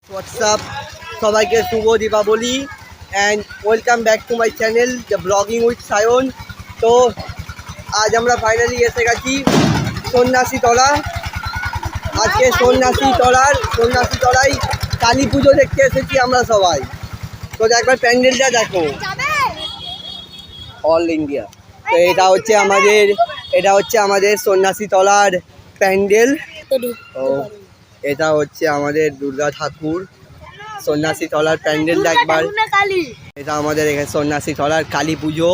WhatsApp সবাইকে শুভ Deepavali and welcome back to my channel the blogging with Sayan. তো আজ আমরা ফাইনালি এসে গেছি সন্ন্যাসী তলা। আজকে সন্ন্যাসী তলায় কালী পুজো দেখতে এসেছি আমরা সবাই। তো একবার প্যান্ডেলটা দেখো, অল ইন্ডিয়া। তো এটা হচ্ছে আমাদের সন্ন্যাসী তলার প্যান্ডেল। তো এটা হচ্ছে আমাদের দুর্গা ঠাকুর সন্ন্যাসী তলার প্যান্ডেলটা একবার। এটা আমাদের এখানে সন্ন্যাসী তলার কালী পুজো,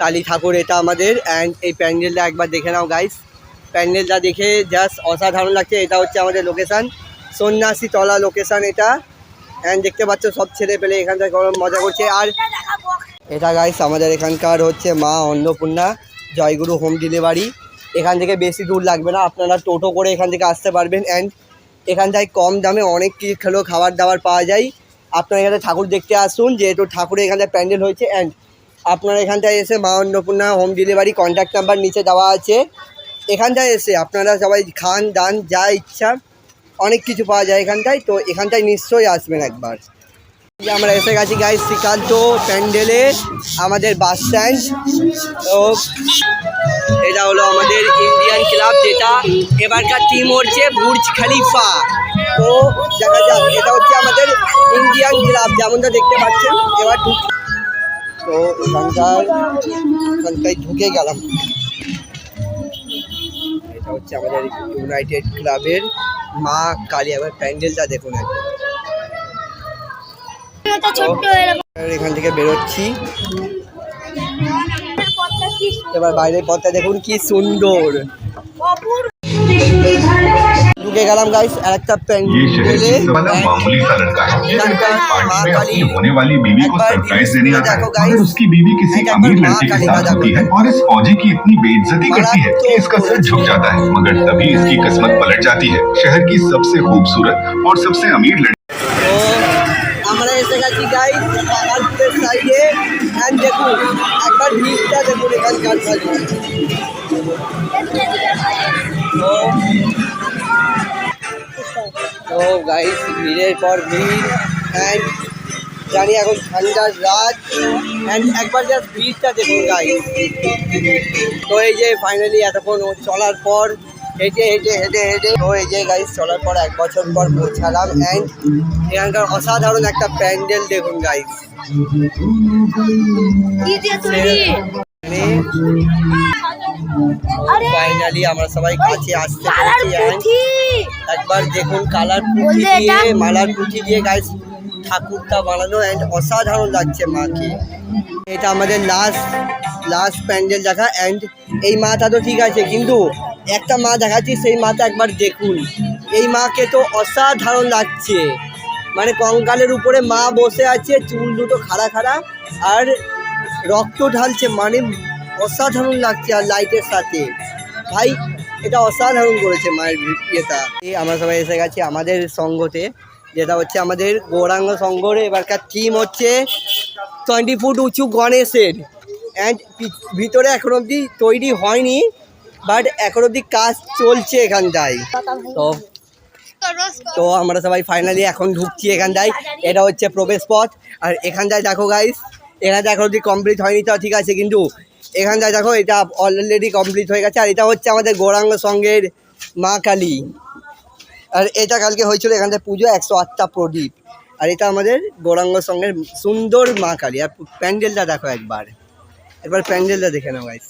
কালী ঠাকুর এটা আমাদের। অ্যান্ড এই প্যান্ডেলটা একবার দেখে নাও গাইস, প্যান্ডেলটা দেখে জাস্ট অসাধারণ লাগছে। এটা হচ্ছে আমাদের লোকেশান, সন্ন্যাসী তলা লোকেশান এটা। অ্যান্ড দেখতে পাচ্ছ সব ছেলে পেলে এখান থেকে মজা করছে। আর এটা গাইস আমাদের এখানকার হচ্ছে মা অন্নপূর্ণা জয়গুরু হোম ডেলিভারি। এখান থেকে বেশি দূর লাগবে না, আপনারা টোটো করে এখান থেকে আসতে পারবেন। অ্যান্ড এখানটায় কম দামে অনেক কিছু খাবার দাবার পাওয়া যায়। আপনারা এখানে ঠাকুর দেখতে আসুন, যেহেতু ঠাকুরের এখানটায় প্যান্ডেল হয়েছে। অ্যান্ড আপনারা এখানটায় এসে মা Annapurna home delivery contact number নিচে দেওয়া আছে, এখানটায় এসে আপনারা সবাই খান দান যা ইচ্ছা অনেক কিছু পাওয়া যায় এখানটায়। তো এখানটায় নিশ্চয়ই আসবেন একবার। আমরা এসে গেছি গাইস শ্রীকান্ত প্যান্ডেলে, আমাদের বাস স্ট্যান্ড। তো এটা হলো আমাদের ইন্ডিয়ান ক্লাব, যেটা এবারকার টিম হচ্ছে বুর্জ খলিফা। তো দেখা যাক, এটা হচ্ছে আমাদের ইন্ডিয়ান ক্লাব যেমনটা দেখতে পাচ্ছেন। এবার তো এখানটায় ঢুকে গেলাম। এটা হচ্ছে আমাদের ইউনাইটেড ক্লাবের মা কালী। আবার প্যান্ডেলটা দেখুন একদম। এখান থেকে বেরোচ্ছি, এবার বাইরের পথটা দেখুন কি সুন্দর। ঢুকে গেলাম গাইস আর একটা প্যান্ডেলে। होने वाली बीवी को सरप्राइज देने आता है, मगर उसकी बीवी किसी अमीर लड़के के साथ होती है और इस फौजी की इतनी बेइज्जती करती है कि इसका सर झुक जाता है। मगर तभी इसकी किस्मत पलट जाती है। शहर की सबसे खूबसूरत और सबसे अमीर लड़की। আমরা এসে গেছি গাইস পাহাড়পুরের সাইডে। অ্যান্ড দেখুন একবার ভিড়টা দেখুন এখানকার। তো গাইস ভিড়ের পর ভিড়। অ্যান্ড জানি এখন ঠান্ডার রাত। অ্যান্ড একবার জাস্ট ভিড়টা দেখুন গাইস। তো এই যে ফাইনালি এতক্ষণ চলার পর হেঁটে তো এই যে গাইস চলার পর 1 বছর পর পৌঁছালাম। অ্যান্ড এখানকার অসাধারণ একটা প্যান্ডেল দেখুন গাইস। ফাইনালি আমরা সবাই কাছে আসতে পেরেছি। একবার দেখুন কালার পুঁথি দিয়ে মালার পুঁথি দিয়ে গাইস ঠাকুরটা বানানো। অ্যান্ড অসাধারণ লাগছে মাকে। এটা আমাদের লাস্ট প্যান্ডেল দেখা। অ্যান্ড এই মাটা তো ঠিক আছে, কিন্তু একটা মা দেখাচ্ছি, সেই মাটা একবার দেখুন। এই মাকে তো অসাধারণ লাগছে, মানে কঙ্কালের উপরে মা বসে আছে, চুল দুটো খাড়া আর রক্ত ঢালছে, মানে অসাধারণ লাগছে। আর লাইটের সাথে ভাই এটা অসাধারণ করেছে মায়ের ইয়েটা। আমরা সবাই এসে গেছি আমাদের সঙ্গতে, যেটা হচ্ছে আমাদের গৌরাঙ্গ সঙ্গের। এবারকার থিম হচ্ছে 20 ফুট উঁচু গণেশের। অ্যান্ড ভিতরে এখন অবধি তৈরি হয়নি, বাট এখন অবধি কাজ চলছে এখানটায়। তো আমরা সবাই ফাইনালি এখন ঢুকছি এখানটায়। এটা হচ্ছে প্রবেশ পথ। আর এখানটায় দেখো গাইস, এখানটা এখন অবধি কমপ্লিট হয়নি তো ঠিক আছে, কিন্তু এখানটায় দেখো এটা অলরেডি কমপ্লিট হয়ে গেছে। আর এটা হচ্ছে আমাদের গৌরাঙ্গ সঙ্গের মা কালী। আর এটা কালকে হয়েছিল এখানটায় পুজো, 108টা প্রদীপ। আর এটা আমাদের গৌরাঙ্গ সঙ্গের সুন্দর মা কালী। আর প্যান্ডেলটা দেখো একবার প্যান্ডেলটা দেখে নাও গাইস।